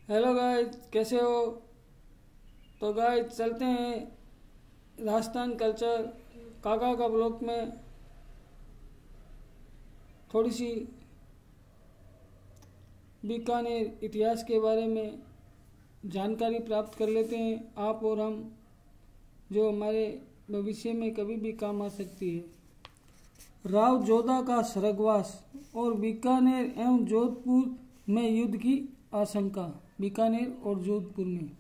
Hello guys, कैसे हो? तो गाइस चलते हैं राजस्थान कल्चर काका का ब्लॉग में थोड़ी सी बीकानेर इतिहास के बारे में जानकारी प्राप्त कर लेते हैं, आप और हम, जो हमारे भविष्य में कभी भी काम आ सकती है। राव जोधा का स्वर्गवास और बीकानेर एवं जोधपुर में युद्ध की आशंका। बीकानेर और जोधपुर में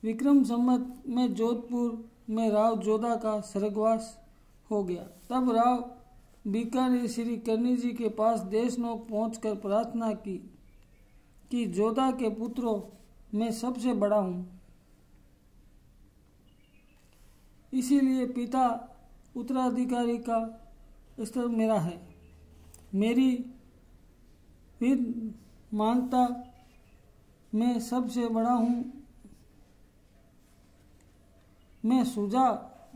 विक्रम संवत में जोधपुर में राव जोधा का स्वर्गवास हो गया। तब राव बीकानेर श्री करनी जी के पास देशनोक पहुंचकर प्रार्थना की कि जोधा के पुत्रों में सबसे बड़ा हूँ, इसीलिए पिता उत्तराधिकारी का स्तर मेरा है। मेरी विध मानता मैं सबसे बड़ा हूँ। मैं सुजा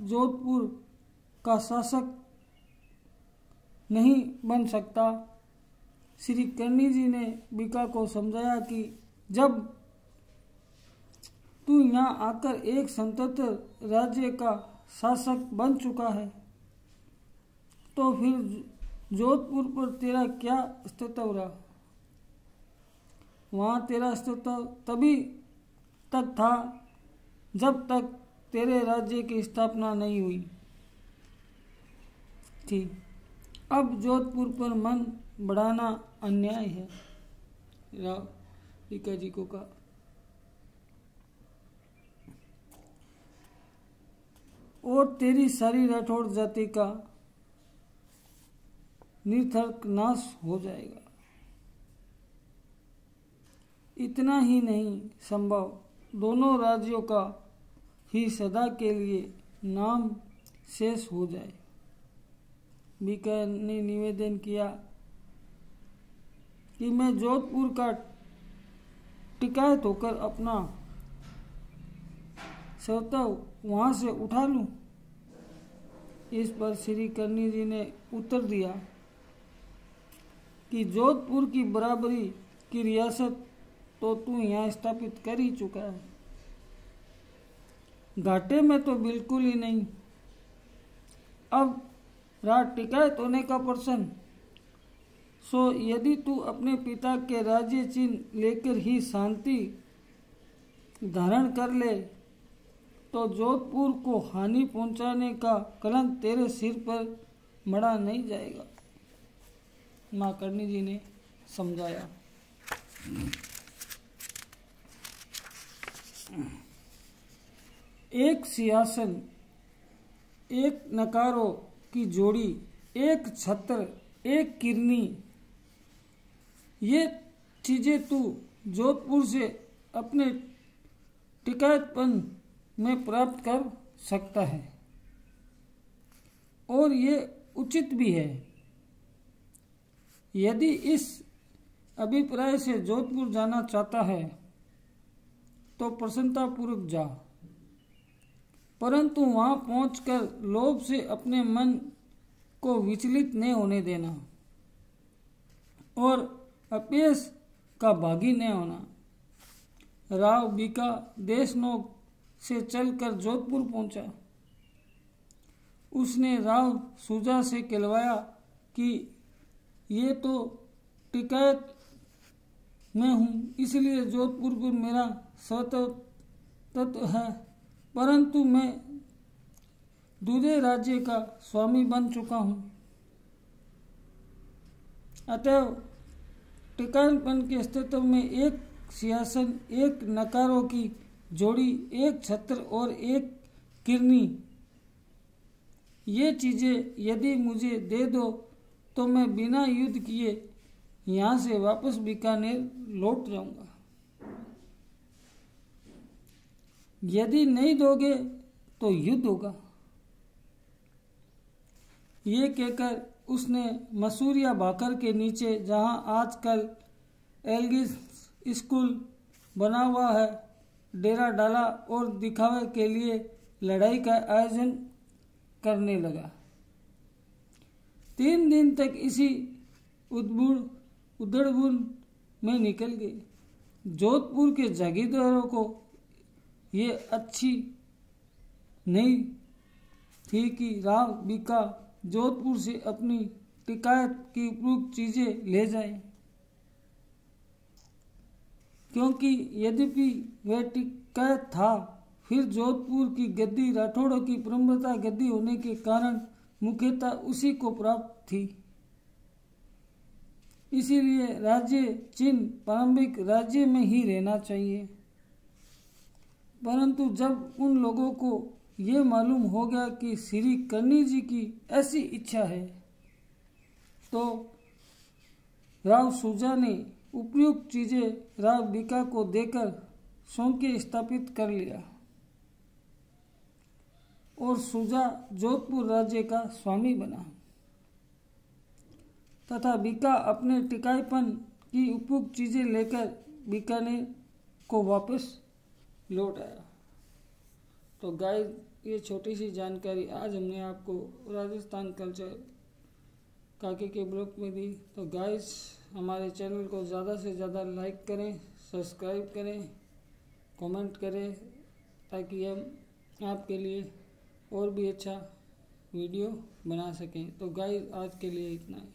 जोधपुर का शासक नहीं बन सकता। श्री करनी जी ने बीका को समझाया कि जब तू यहाँ आकर एक स्वतंत्र राज्य का शासक बन चुका है तो फिर जोधपुर पर तेरा क्या अस्तित्व रहा? वहाँ तेरा अस्तित्व तभी तक था जब तक तेरे राज्य की स्थापना नहीं हुई थी। अब जोधपुर पर मन बढ़ाना अन्याय है। राव बीका जी को कहा। और तेरी सारी राठौड़ जाति का निरर्थक नाश हो जाएगा। इतना ही नहीं, संभव दोनों राज्यों का ही सदा के लिए नाम शेष हो जाए। बीका ने निवेदन किया कि मैं जोधपुर का टिकायत होकर अपना स्वतः वहां से उठा लूं। इस पर श्री करनी जी ने उत्तर दिया कि जोधपुर की बराबरी की रियासत तो तू यहाँ स्थापित कर ही चुका है, घाटे में तो बिल्कुल ही नहीं। अब रहा टिकायत होने का प्रश्न, सो यदि तू अपने पिता के राज्य चिन्ह लेकर ही शांति धारण कर ले तो जोधपुर को हानि पहुंचाने का कलंक तेरे सिर पर मढ़ा नहीं जाएगा। मां करनी जी ने समझाया। एक सिंहासन, एक नकारों की जोड़ी, एक छत्र, एक किरनी, ये चीजें तू जोधपुर से अपने टिकायतपन में प्राप्त कर सकता है और ये उचित भी है। यदि इस अभिप्राय से जोधपुर जाना चाहता है तो प्रसन्नतापूर्वक जा, परंतु वहां पहुंचकर लोभ से अपने मन को विचलित नहीं होने देना और अपयश का भागी नहीं होना। राव बीका देशनोक से चलकर जोधपुर पहुंचा। उसने राव सुजा से कहलवाया कि ये तो टिकायत में हूँ, इसलिए जोधपुर पर मेरा स्वतंत्र है, परंतु मैं दूसरे राज्य का स्वामी बन चुका हूँ। अतः टिकायतपन के अस्तित्व में एक सिंहासन, एक नकारों की जोड़ी, एक छत्र और एक किरनी, ये चीजें यदि मुझे दे दो तो मैं बिना युद्ध किए यहाँ से वापस बीकानेर लौट जाऊंगा। यदि नहीं दोगे तो युद्ध होगा। ये कहकर उसने मसूरिया भाकर के नीचे, जहां आजकल एल्गिस स्कूल बना हुआ है, डेरा डाला और दिखावे के लिए लड़ाई का आयोजन करने लगा। 3 दिन तक इसी उधड़बुन में निकल गए। जोधपुर के जागीरदारों को ये अच्छी नहीं थी कि राव बीका जोधपुर से अपनी टिकायत की उपयुक्त चीजें ले जाएं, क्योंकि यद्यपि वह टिकायत था, फिर जोधपुर की गद्दी राठौड़ों की परंपरा गद्दी होने के कारण मुख्यतः उसी को प्राप्त थी। इसीलिए राज्य चिन्ह प्रारंभिक राज्य में ही रहना चाहिए। परंतु जब उन लोगों को ये मालूम हो गया कि श्री करनी जी की ऐसी इच्छा है, तो राव सुजा ने उपयुक्त चीजें राव बीका को देकर सौंके स्थापित कर लिया और सुजा जोधपुर राज्य का स्वामी बना तथा बीका अपने टिकाईपन की उपयुक्त चीजें लेकर बीकानेर को वापस लौट आया। तो गाइस, ये छोटी सी जानकारी आज हमने आपको राजस्थान कल्चर काके के ब्लॉग में दी। तो गाइस, हमारे चैनल को ज़्यादा से ज़्यादा लाइक करें, सब्सक्राइब करें, कमेंट करें, ताकि हम आपके लिए और भी अच्छा वीडियो बना सकें। तो गाइस, आज के लिए इतना ही।